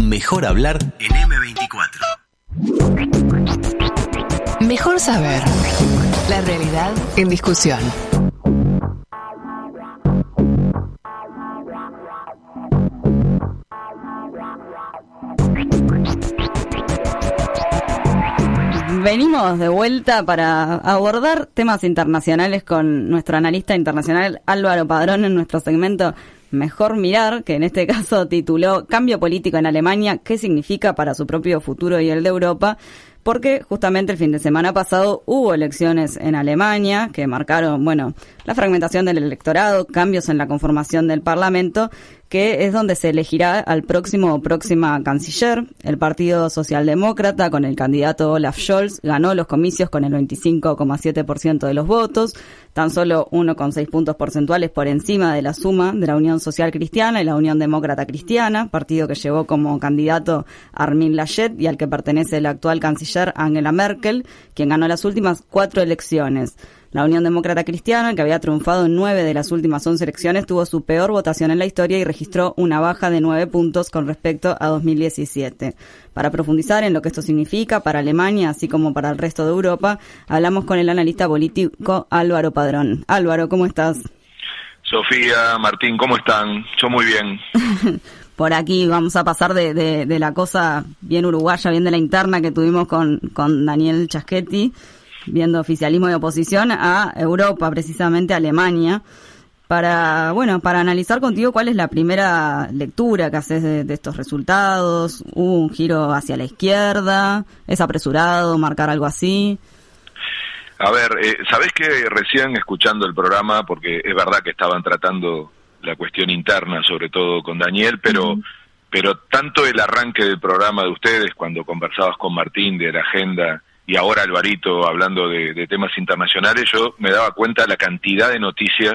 Mejor hablar en M24. Mejor saber. La realidad en discusión. Venimos de vuelta para abordar temas internacionales con nuestro analista internacional Álvaro Padrón en nuestro segmento Mejor Mirar, que en este caso tituló Cambio político en Alemania, ¿qué significa para su propio futuro y el de Europa? Porque justamente el fin de semana pasado hubo elecciones en Alemania que marcaron, la fragmentación del electorado, cambios en la conformación del Parlamento, que es donde se elegirá al próximo o próxima canciller. El Partido Socialdemócrata, con el candidato Olaf Scholz, ganó los comicios con el 25,7% de los votos, tan solo 1,6 puntos porcentuales por encima de la suma de la Unión Social Cristiana y la Unión Demócrata Cristiana, partido que llevó como candidato a Armin Laschet y al que pertenece el actual canciller Angela Merkel, quien ganó las últimas 4 elecciones. La Unión Demócrata Cristiana, que había triunfado en 9 de las últimas 11 elecciones, tuvo su peor votación en la historia y registró una baja de 9 puntos con respecto a 2017. Para profundizar en lo que esto significa para Alemania, así como para el resto de Europa, hablamos con el analista político Álvaro Padrón. Álvaro, ¿cómo estás? Sofía, Martín, ¿cómo están? Yo muy bien. Por aquí vamos a pasar de la cosa bien uruguaya, bien de la interna que tuvimos con Daniel Chasquetti, viendo oficialismo y oposición, a Europa, precisamente a Alemania, para analizar contigo cuál es la primera lectura que haces de estos resultados. ¿Hubo un giro hacia la izquierda? ¿Es apresurado marcar algo así? A ver, ¿sabés que recién escuchando el programa, porque es verdad que estaban tratando la cuestión interna, sobre todo con Daniel, pero tanto el arranque del programa de ustedes, cuando conversabas con Martín de la agenda, y ahora Alvarito hablando de temas internacionales, yo me daba cuenta de la cantidad de noticias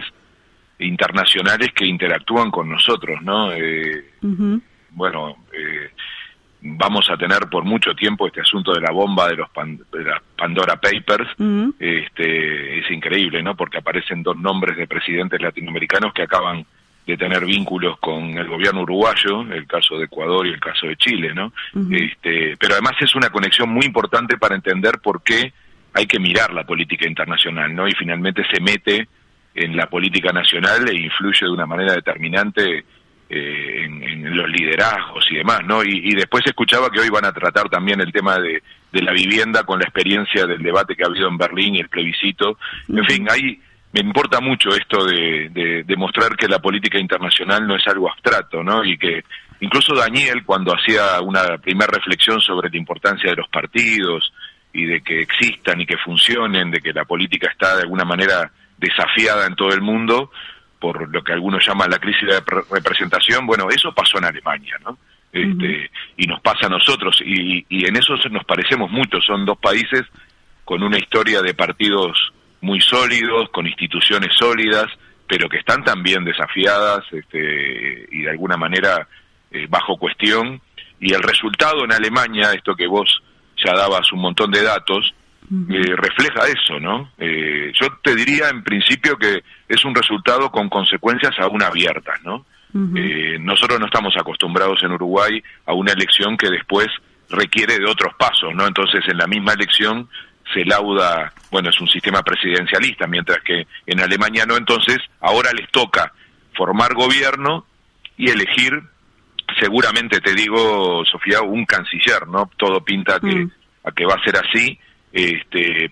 internacionales que interactúan con nosotros, ¿no? Vamos a tener por mucho tiempo este asunto de la bomba de las Pandora Papers. Es increíble, ¿no? Porque aparecen 2 nombres de presidentes latinoamericanos que acaban de tener vínculos con el gobierno uruguayo, el caso de Ecuador y el caso de Chile, ¿no? Pero además es una conexión muy importante para entender por qué hay que mirar la política internacional, ¿no? Y finalmente se mete en la política nacional e influye de una manera determinante en los liderazgos y demás, ¿no? Y después escuchaba que hoy van a tratar también el tema de la vivienda con la experiencia del debate que ha habido en Berlín y el plebiscito. En fin, me importa mucho esto de demostrar que la política internacional no es algo abstracto, ¿no? Y que incluso Daniel, cuando hacía una primera reflexión sobre la importancia de los partidos y de que existan y que funcionen, de que la política está de alguna manera desafiada en todo el mundo por lo que algunos llaman la crisis de representación, eso pasó en Alemania, ¿no? Y nos pasa a nosotros, y en eso nos parecemos mucho. Son 2 países con una historia de partidos muy sólidos, con instituciones sólidas, pero que están también desafiadas y de alguna manera bajo cuestión. Y el resultado en Alemania, esto que vos ya dabas un montón de datos, refleja eso, ¿no? Yo te diría en principio que es un resultado con consecuencias aún abiertas, ¿no? Nosotros no estamos acostumbrados en Uruguay a una elección que después requiere de otros pasos, ¿no? Entonces en la misma elección se lauda, es un sistema presidencialista, mientras que en Alemania no. Entonces ahora les toca formar gobierno y elegir, seguramente te digo, Sofía, un canciller, ¿no? Todo pinta a que va a ser así.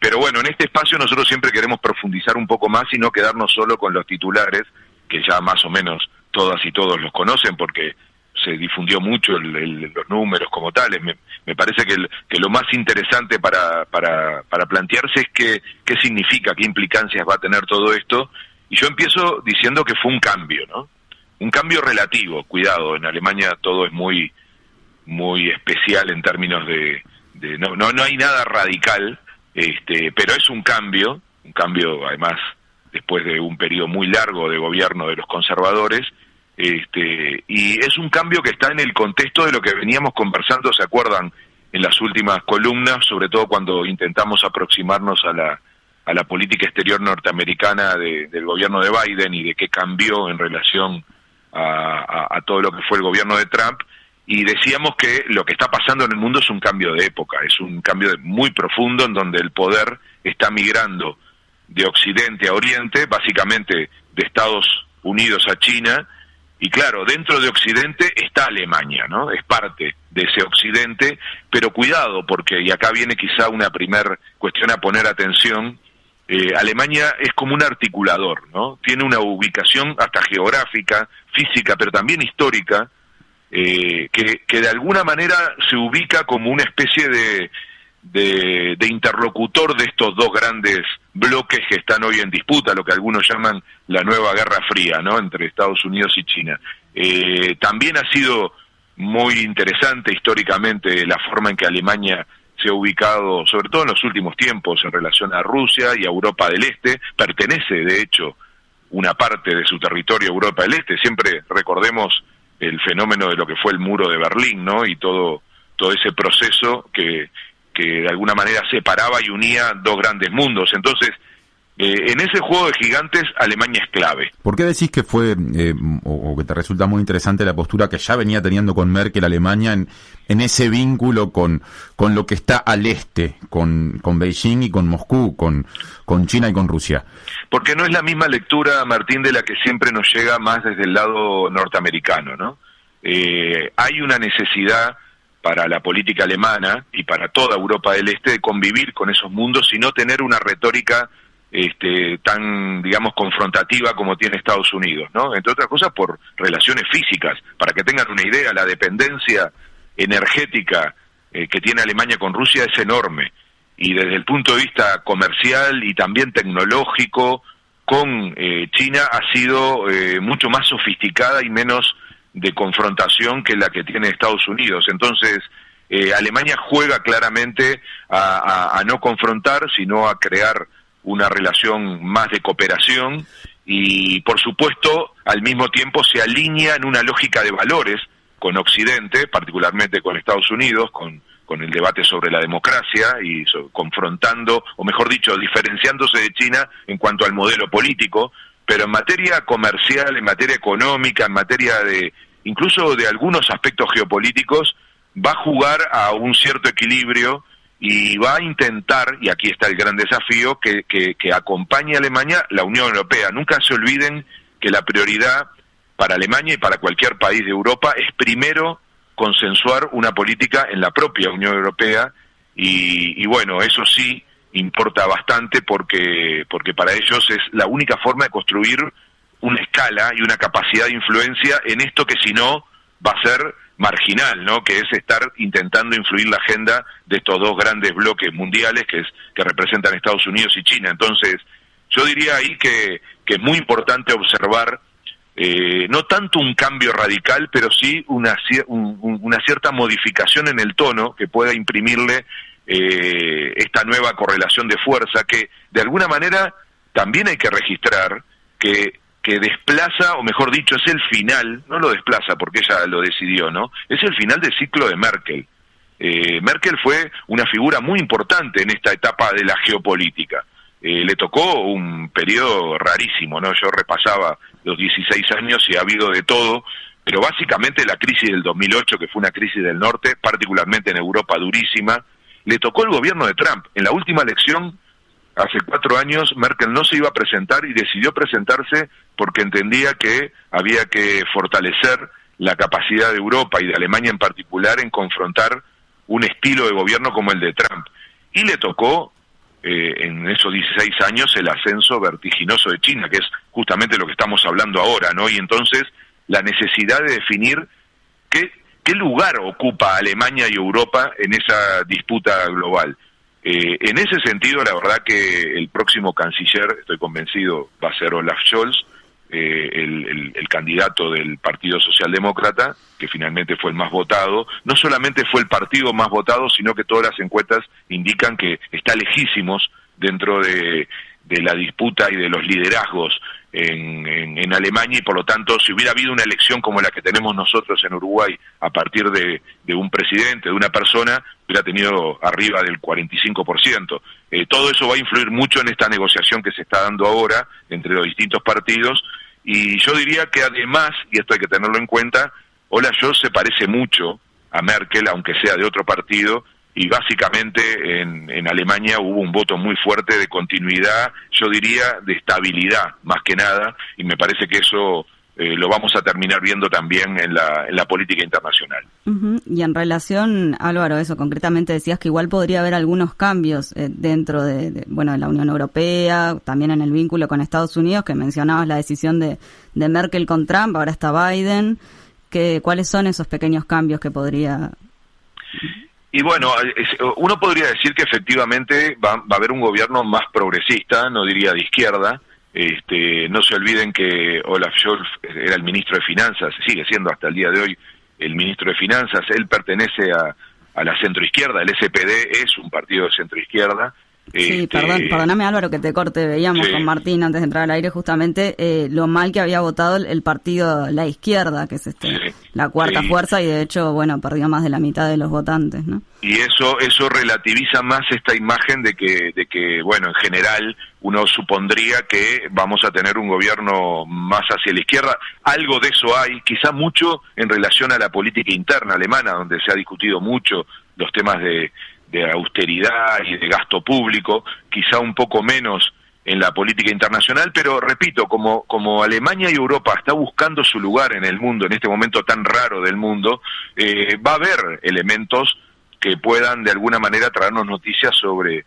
Pero en este espacio nosotros siempre queremos profundizar un poco más y no quedarnos solo con los titulares, que ya más o menos todas y todos los conocen porque se difundió mucho los números como tales. Me parece que lo más interesante para plantearse es qué significa, qué implicancias va a tener todo esto. Y yo empiezo diciendo que fue un cambio, ¿no? Un cambio relativo, cuidado, en Alemania todo es muy, muy especial en términos no hay nada radical, pero es un cambio además después de un periodo muy largo de gobierno de los conservadores, y es un cambio que está en el contexto de lo que veníamos conversando, ¿se acuerdan? En las últimas columnas, sobre todo cuando intentamos aproximarnos a la política exterior norteamericana del gobierno de Biden y de qué cambió en relación a todo lo que fue el gobierno de Trump. y decíamos que lo que está pasando en el mundo es un cambio de época, es un cambio muy profundo en donde el poder está migrando de Occidente a Oriente, básicamente de Estados Unidos a China, y claro, dentro de Occidente está Alemania, ¿no? Es parte de ese Occidente, pero cuidado, porque, y acá viene quizá una primer cuestión a poner atención, Alemania es como un articulador, ¿no? Tiene una ubicación hasta geográfica, física, pero también histórica, que de alguna manera se ubica como una especie de interlocutor de estos dos grandes bloques que están hoy en disputa, lo que algunos llaman la nueva Guerra Fría, ¿no? Entre Estados Unidos y China. También ha sido muy interesante históricamente la forma en que Alemania se ha ubicado, sobre todo en los últimos tiempos, en relación a Rusia y a Europa del Este. Pertenece, de hecho, una parte de su territorio a Europa del Este. Siempre recordemos el fenómeno de lo que fue el muro de Berlín, ¿no? Y todo ese proceso que de alguna manera separaba y unía dos grandes mundos. Entonces, en ese juego de gigantes, Alemania es clave. ¿Por qué decís que fue, o que te resulta muy interesante la postura que ya venía teniendo con Merkel Alemania en ese vínculo con lo que está al este, con Beijing y con Moscú, con China y con Rusia? Porque no es la misma lectura, Martín, de la que siempre nos llega más desde el lado norteamericano, ¿no? Hay una necesidad para la política alemana y para toda Europa del Este de convivir con esos mundos y no tener una retórica tan, digamos, confrontativa como tiene Estados Unidos, ¿no? Entre otras cosas por relaciones físicas. Para que tengan una idea, la dependencia energética que tiene Alemania con Rusia es enorme, y desde el punto de vista comercial y también tecnológico con China ha sido mucho más sofisticada y menos de confrontación que la que tiene Estados Unidos. Entonces, Alemania juega claramente a no confrontar, sino a crear una relación más de cooperación y, por supuesto, al mismo tiempo se alinea en una lógica de valores con Occidente, particularmente con Estados Unidos, con el debate sobre la democracia y confrontando, o mejor dicho, diferenciándose de China en cuanto al modelo político, pero en materia comercial, en materia económica, en materia de incluso de algunos aspectos geopolíticos, va a jugar a un cierto equilibrio y va a intentar, y aquí está el gran desafío, que acompañe a Alemania la Unión Europea. Nunca se olviden que la prioridad para Alemania y para cualquier país de Europa es primero consensuar una política en la propia Unión Europea, y bueno, eso sí importa bastante porque para ellos es la única forma de construir una escala y una capacidad de influencia en esto que si no va a ser marginal, ¿no? Que es estar intentando influir la agenda de estos dos grandes bloques mundiales que representan Estados Unidos y China. Entonces, yo diría ahí que es muy importante observar no tanto un cambio radical, pero sí una cierta modificación en el tono que pueda imprimirle esta nueva correlación de fuerza, que de alguna manera también hay que registrar que desplaza, o mejor dicho, es el final, no lo desplaza porque ella lo decidió, ¿no? Es el final del ciclo de Merkel. Merkel fue una figura muy importante en esta etapa de la geopolítica. Le tocó un periodo rarísimo, ¿no? Yo repasaba los 16 años y ha habido de todo, pero básicamente la crisis del 2008, que fue una crisis del norte, particularmente en Europa durísima, le tocó el gobierno de Trump. En la última elección, hace 4 años, Merkel no se iba a presentar y decidió presentarse porque entendía que había que fortalecer la capacidad de Europa y de Alemania en particular en confrontar un estilo de gobierno como el de Trump. Y le tocó en esos 16 años el ascenso vertiginoso de China, que es justamente lo que estamos hablando ahora, ¿no? Y entonces la necesidad de definir qué lugar ocupa Alemania y Europa en esa disputa global. En ese sentido, la verdad que el próximo canciller, estoy convencido, va a ser Olaf Scholz, el candidato del Partido Socialdemócrata, que finalmente fue el más votado. No solamente fue el partido más votado, sino que todas las encuestas indican que está lejísimos dentro de la disputa y de los liderazgos en Alemania, y por lo tanto, si hubiera habido una elección como la que tenemos nosotros en Uruguay, a partir de un presidente, de una persona, hubiera tenido arriba del 45%. Todo eso va a influir mucho en esta negociación que se está dando ahora entre los distintos partidos, y yo diría que además, y esto hay que tenerlo en cuenta, Olaf Scholz se parece mucho a Merkel, aunque sea de otro partido, y básicamente en Alemania hubo un voto muy fuerte de continuidad, yo diría de estabilidad más que nada, y me parece que eso lo vamos a terminar viendo también en la política internacional. Y en relación, Álvaro, eso concretamente decías que igual podría haber algunos cambios dentro de la Unión Europea, también en el vínculo con Estados Unidos, que mencionabas la decisión de Merkel con Trump, ahora está Biden. ¿Cuáles son esos pequeños cambios que podría...? Y bueno, uno podría decir que efectivamente va a haber un gobierno más progresista, no diría de izquierda. No se olviden que Olaf Scholz era el ministro de Finanzas, sigue siendo hasta el día de hoy el ministro de Finanzas. Él pertenece a la centroizquierda, el SPD es un partido de centroizquierda. Sí, perdóname Álvaro que te corte, veíamos con Martín antes de entrar al aire justamente lo mal que había votado el partido La Izquierda, que es la cuarta fuerza, y de hecho, perdió más de la mitad de los votantes, ¿no? Y eso relativiza más esta imagen de que en general uno supondría que vamos a tener un gobierno más hacia la izquierda. Algo de eso hay, quizá mucho en relación a la política interna alemana, donde se ha discutido mucho los temas de austeridad y de gasto público, quizá un poco menos en la política internacional, pero repito, como Alemania y Europa está buscando su lugar en el mundo, en este momento tan raro del mundo, va a haber elementos que puedan de alguna manera traernos noticias sobre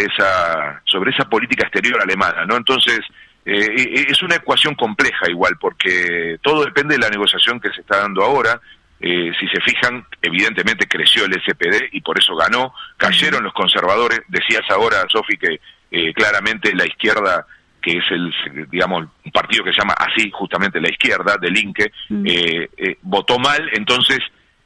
esa política exterior alemana, ¿no? Entonces, es una ecuación compleja igual, porque todo depende de la negociación que se está dando ahora. Si se fijan, evidentemente creció el SPD y por eso ganó, cayeron los conservadores. Decías ahora, Sofi, que claramente la izquierda, que es un partido que se llama así justamente la izquierda, de Linke, votó mal, entonces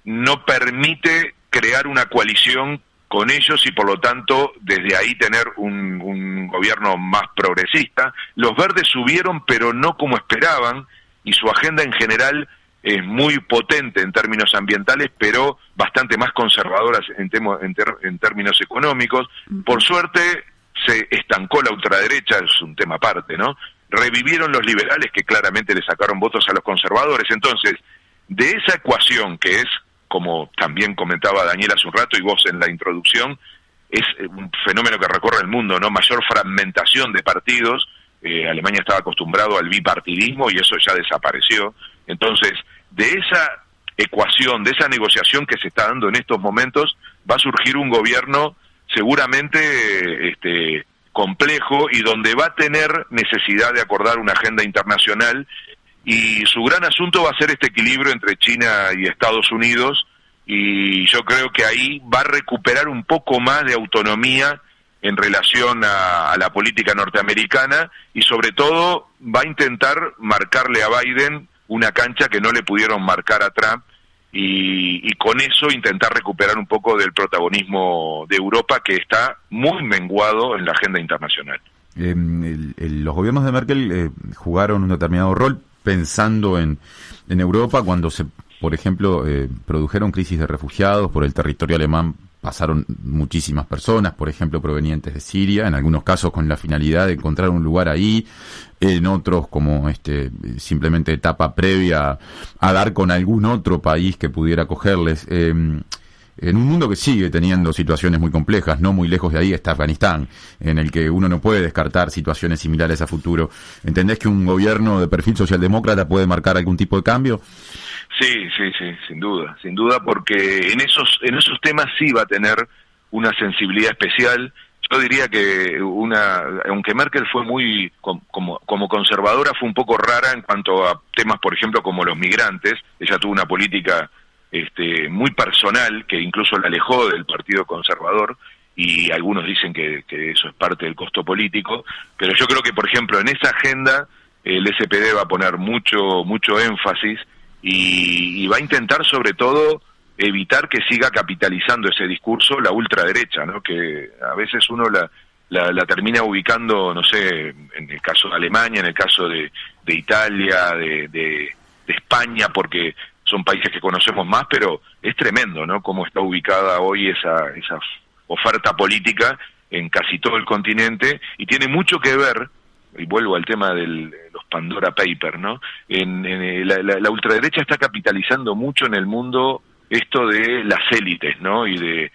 no permite crear una coalición con ellos y por lo tanto desde ahí tener un gobierno más progresista. Los verdes subieron pero no como esperaban y su agenda en general es muy potente en términos ambientales, pero bastante más conservadoras en términos económicos. Por suerte se estancó la ultraderecha, es un tema aparte, ¿no? Revivieron los liberales que claramente le sacaron votos a los conservadores. Entonces, de esa ecuación que es, como también comentaba Daniel hace un rato y vos en la introducción, es un fenómeno que recorre el mundo, ¿no? Mayor fragmentación de partidos. Alemania estaba acostumbrado al bipartidismo y eso ya desapareció. Entonces, de esa ecuación, de esa negociación que se está dando en estos momentos, va a surgir un gobierno seguramente complejo y donde va a tener necesidad de acordar una agenda internacional, y su gran asunto va a ser este equilibrio entre China y Estados Unidos, y yo creo que ahí va a recuperar un poco más de autonomía en relación a la política norteamericana, y sobre todo va a intentar marcarle a Biden una cancha que no le pudieron marcar a Trump, y con eso intentar recuperar un poco del protagonismo de Europa, que está muy menguado en la agenda internacional. Los gobiernos de Merkel jugaron un determinado rol pensando en Europa cuando por ejemplo, produjeron crisis de refugiados por el territorio alemán. Pasaron muchísimas personas, por ejemplo, provenientes de Siria, en algunos casos con la finalidad de encontrar un lugar ahí, en otros como simplemente etapa previa a dar con algún otro país que pudiera acogerles. En un mundo que sigue teniendo situaciones muy complejas, no muy lejos de ahí está Afganistán, en el que uno no puede descartar situaciones similares a futuro. ¿Entendés que un gobierno de perfil socialdemócrata puede marcar algún tipo de cambio? Sí, sin duda, porque en esos temas sí va a tener una sensibilidad especial. Yo diría que aunque Merkel fue muy, como conservadora, fue un poco rara en cuanto a temas, por ejemplo, como los migrantes. Ella tuvo una política muy personal que incluso la alejó del Partido Conservador, y algunos dicen que eso es parte del costo político, pero yo creo que, por ejemplo, en esa agenda el SPD va a poner mucho énfasis y va a intentar sobre todo evitar que siga capitalizando ese discurso la ultraderecha, ¿no? Que a veces uno la termina ubicando, no sé, en el caso de Alemania, en el caso de Italia, de España, porque son países que conocemos más, pero es tremendo, ¿no? Cómo está ubicada hoy esa oferta política en casi todo el continente, y tiene mucho que ver, y vuelvo al tema de los Pandora Papers, ¿no? La ultraderecha está capitalizando mucho en el mundo esto de las élites, ¿no? Y de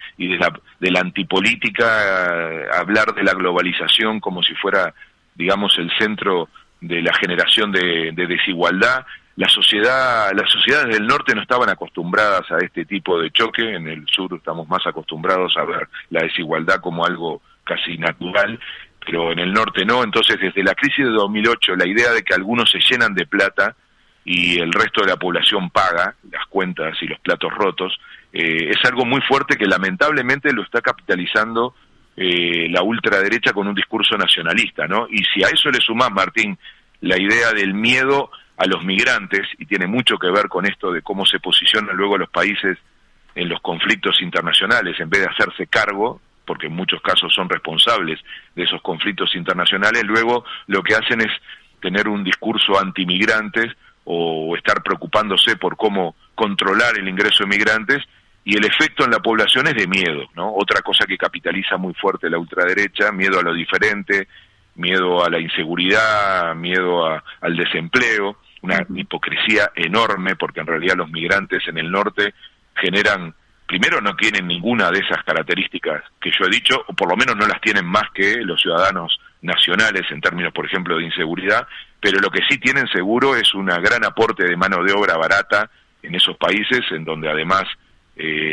la antipolítica, hablar de la globalización como si fuera, digamos, el centro de la generación de desigualdad. Las sociedades del norte no estaban acostumbradas a este tipo de choque. En el sur estamos más acostumbrados a ver la desigualdad como algo casi natural, pero en el norte no. Entonces, desde la crisis de 2008, la idea de que algunos se llenan de plata y el resto de la población paga las cuentas y los platos rotos, es algo muy fuerte que lamentablemente lo está capitalizando la ultraderecha con un discurso nacionalista, ¿no? Y si a eso le sumás, Martín, la idea del miedo a los migrantes, y tiene mucho que ver con esto de cómo se posicionan luego los países en los conflictos internacionales, en vez de hacerse cargo, porque en muchos casos son responsables de esos conflictos internacionales, luego lo que hacen es tener un discurso antimigrantes o estar preocupándose por cómo controlar el ingreso de migrantes, y el efecto en la población es de miedo, ¿no? Otra cosa que capitaliza muy fuerte la ultraderecha: miedo a lo diferente, miedo a la inseguridad, miedo al desempleo, una hipocresía enorme, porque en realidad los migrantes en el norte generan, primero no tienen ninguna de esas características que yo he dicho, o por lo menos no las tienen más que los ciudadanos nacionales en términos, por ejemplo, de inseguridad, pero lo que sí tienen seguro es un gran aporte de mano de obra barata en esos países, en donde además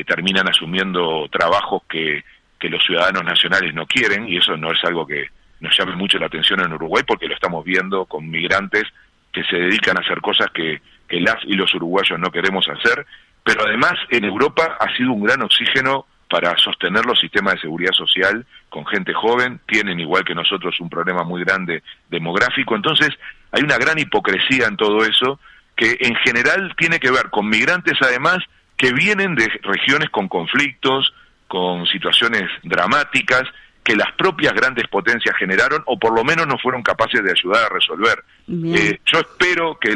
terminan asumiendo trabajos que los ciudadanos nacionales no quieren, y eso no es algo que nos llame mucho la atención en Uruguay, porque lo estamos viendo con migrantes que se dedican a hacer cosas que las y los uruguayos no queremos hacer. Pero además en Europa ha sido un gran oxígeno para sostener los sistemas de seguridad social con gente joven. Tienen, igual que nosotros, un problema muy grande demográfico. Entonces hay una gran hipocresía en todo eso, que en general tiene que ver con migrantes además que vienen de regiones con conflictos, con situaciones dramáticas, que las propias grandes potencias generaron, o por lo menos no fueron capaces de ayudar a resolver. Yo espero que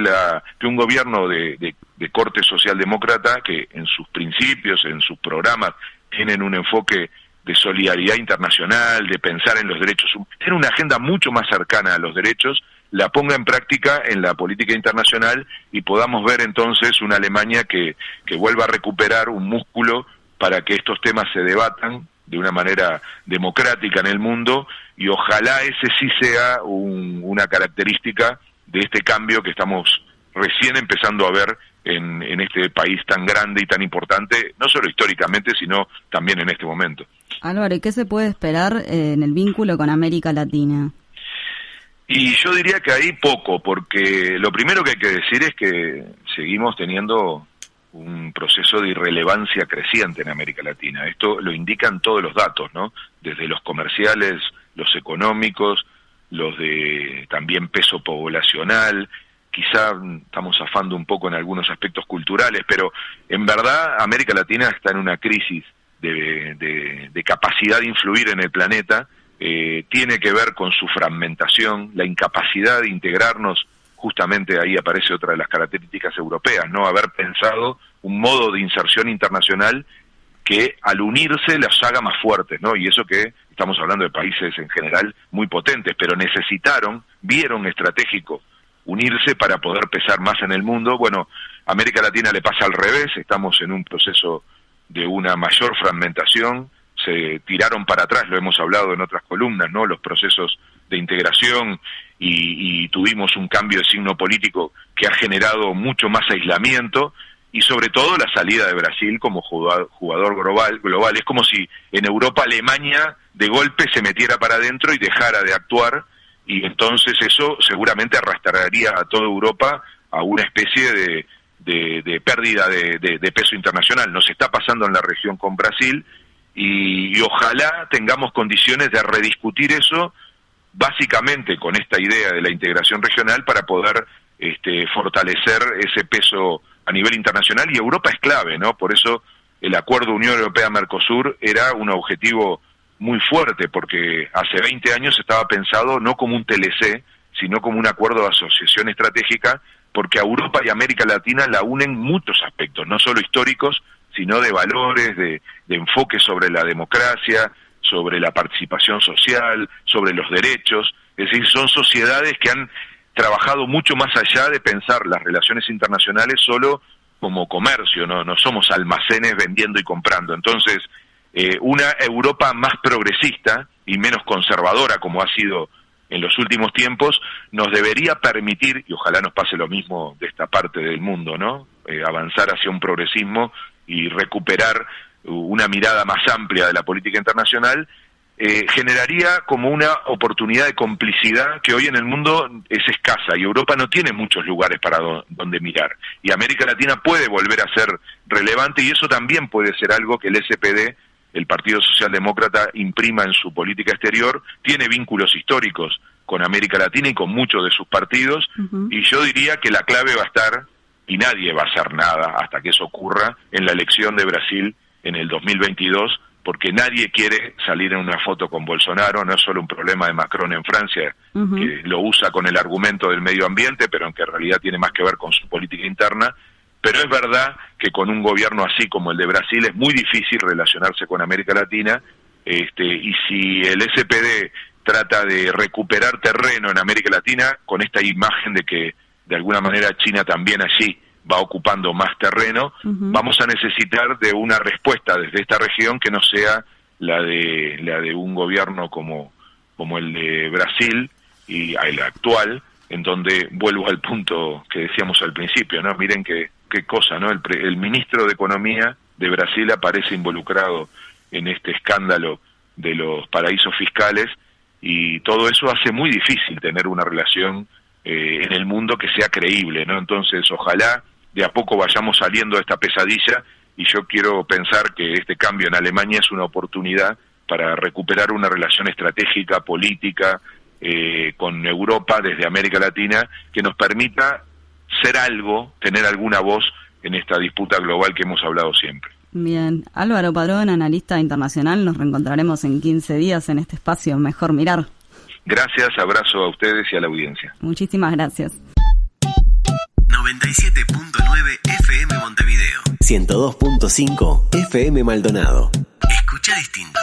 un gobierno de corte socialdemócrata, que en sus principios, en sus programas, tienen un enfoque de solidaridad internacional, de pensar en los derechos humanos, tiene una agenda mucho más cercana a los derechos, la ponga en práctica en la política internacional, y podamos ver entonces una Alemania que vuelva a recuperar un músculo para que estos temas se debatan de una manera democrática en el mundo, y ojalá ese sí sea una característica de este cambio que estamos recién empezando a ver en este país tan grande y tan importante, no solo históricamente, sino también en este momento. Álvaro, ¿y qué se puede esperar en el vínculo con América Latina? Y yo diría que ahí poco, porque lo primero que hay que decir es que seguimos teniendo un proceso de irrelevancia creciente en América Latina. Esto lo indican todos los datos, ¿no? Desde los comerciales, los económicos, los de también peso poblacional. Quizá estamos zafando un poco en algunos aspectos culturales, pero en verdad América Latina está en una crisis de capacidad de influir en el planeta. Tiene que ver con su fragmentación, la incapacidad de integrarnos. Justamente ahí aparece otra de las características europeas, ¿no? Haber pensado un modo de inserción internacional que al unirse las haga más fuertes, ¿no? Y eso que estamos hablando de países en general muy potentes, pero vieron estratégico unirse para poder pesar más en el mundo. Bueno, a América Latina le pasa al revés, estamos en un proceso de una mayor fragmentación, se tiraron para atrás, lo hemos hablado en otras columnas, ¿no? Los procesos de integración, y tuvimos un cambio de signo político que ha generado mucho más aislamiento, y sobre todo la salida de Brasil como jugador global. Es como si en Europa Alemania de golpe se metiera para adentro y dejara de actuar, y entonces eso seguramente arrastraría a toda Europa a una especie de pérdida de peso internacional. Nos está pasando en la región con Brasil, y ojalá tengamos condiciones de rediscutir eso, básicamente con esta idea de la integración regional, para poder fortalecer ese peso a nivel internacional. Y Europa es clave, ¿no? Por eso el acuerdo Unión Europea-Mercosur era un objetivo muy fuerte, porque hace 20 años estaba pensado no como un TLC, sino como un acuerdo de asociación estratégica, porque a Europa y América Latina la unen muchos aspectos, no solo históricos, sino de valores, de enfoque sobre la democracia, sobre la participación social, sobre los derechos. Es decir, son sociedades que han trabajado mucho más allá de pensar las relaciones internacionales solo como comercio, no somos almacenes vendiendo y comprando. Entonces, una Europa más progresista y menos conservadora, como ha sido en los últimos tiempos, nos debería permitir, y ojalá nos pase lo mismo de esta parte del mundo, ¿no? Avanzar hacia un progresismo y recuperar una mirada más amplia de la política internacional, generaría como una oportunidad de complicidad que hoy en el mundo es escasa, y Europa no tiene muchos lugares para donde mirar, y América Latina puede volver a ser relevante, y eso también puede ser algo que el SPD, el Partido Socialdemócrata, imprima en su política exterior. Tiene vínculos históricos con América Latina y con muchos de sus partidos, y yo diría que la clave va a estar, y nadie va a hacer nada hasta que eso ocurra, en la elección de Brasil en el 2022, porque nadie quiere salir en una foto con Bolsonaro. No es solo un problema de Macron en Francia, que lo usa con el argumento del medio ambiente, pero en que en realidad tiene más que ver con su política interna. Pero es verdad que con un gobierno así como el de Brasil es muy difícil relacionarse con América Latina, y si el SPD trata de recuperar terreno en América Latina, con esta imagen de que de alguna manera China también allí va ocupando más terreno, vamos a necesitar de una respuesta desde esta región que no sea la de un gobierno como el de Brasil y el actual, en donde vuelvo al punto que decíamos al principio, ¿no? Miren qué cosa, ¿no? El ministro de Economía de Brasil aparece involucrado en este escándalo de los paraísos fiscales, y todo eso hace muy difícil tener una relación en el mundo que sea creíble, ¿no? Entonces, ojalá de a poco vayamos saliendo de esta pesadilla, y yo quiero pensar que este cambio en Alemania es una oportunidad para recuperar una relación estratégica, política, con Europa desde América Latina, que nos permita ser algo, tener alguna voz en esta disputa global que hemos hablado siempre. Bien, Álvaro Padrón, analista internacional, nos reencontraremos en 15 días en este espacio Mejor Mirar. Gracias, abrazo a ustedes y a la audiencia. Muchísimas gracias. 97.9 FM Montevideo. 102.5 FM Maldonado. Escucha distinto.